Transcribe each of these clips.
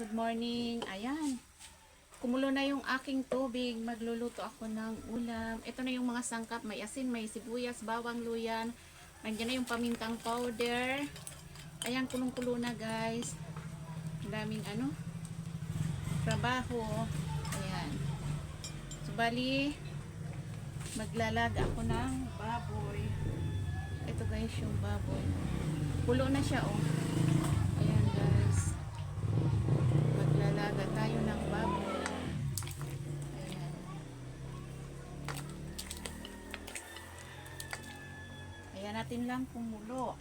Good morning. Ayan. Kumulo na yung aking tubig. Magluluto ako ng ulam. Ito na yung mga sangkap. May asin, may sibuyas, bawang, luyan. Nandiyan na yung pamintang powder. Ayan, kulong-kulo na guys. Ang daming trabaho. Ayan. So, bali, maglalaga ako ng baboy. Ito guys yung baboy. Kulo na siya oh. Ayan guys. Maglalaga tayo ng baboy. Ayan. Ayan natin lang kumulo.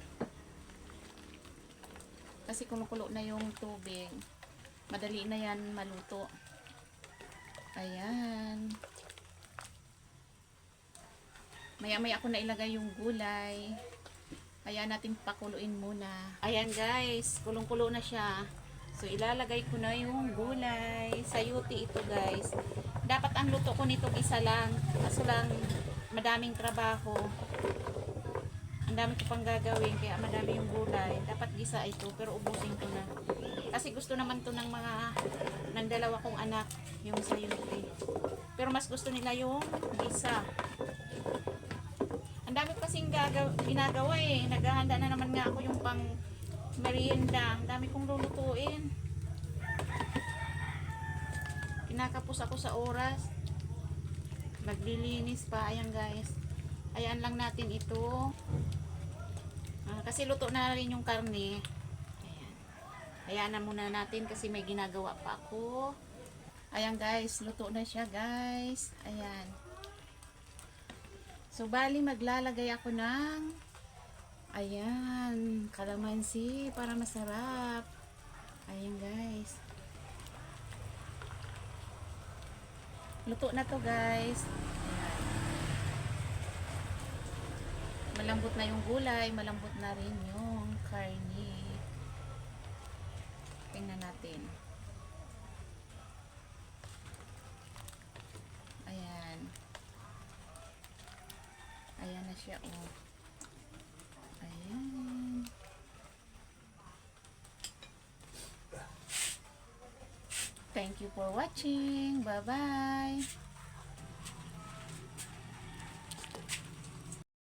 Kasi kumukulo na yung tubig. Madali na yan maluto. Ayan. Maya-maya ako na ilagay yung gulay. Ayan natin pakuluin muna. Ayan guys, kulong-kulo na siya. So ilalagay ko na yung gulay. Sayuti ito guys. Dapat ang luto ko nito isa lang. Kaso lang madaming trabaho. Ang dami ko pang gagawin kaya madami yung gulay. Dapat gisa ito pero ubusin ko na. Kasi gusto naman to ng dalawa kong anak yung sayuti. Pero mas gusto nila yung gisa. Ang dami kasing ginagawa eh. Naghahanda na naman nga ako yung pang merienda. Ang dami kong lulutuin. Kinakapos ako sa oras. Maglilinis pa. Ayan guys. Ayan lang natin ito. Kasi luto na rin yung karne. Ayan. Ayan na muna natin kasi may ginagawa pa ako. Ayan guys. Luto na siya guys. Ayan. So, bali maglalagay ako ng ayan, kalamansi para masarap. Ayan guys. Luto na to guys. Ayan. Malambot na yung gulay, malambot na rin yung karne. Tingnan natin. Ayan. Ayan na siya oh. Ayan. Thank you for watching. Bye-bye.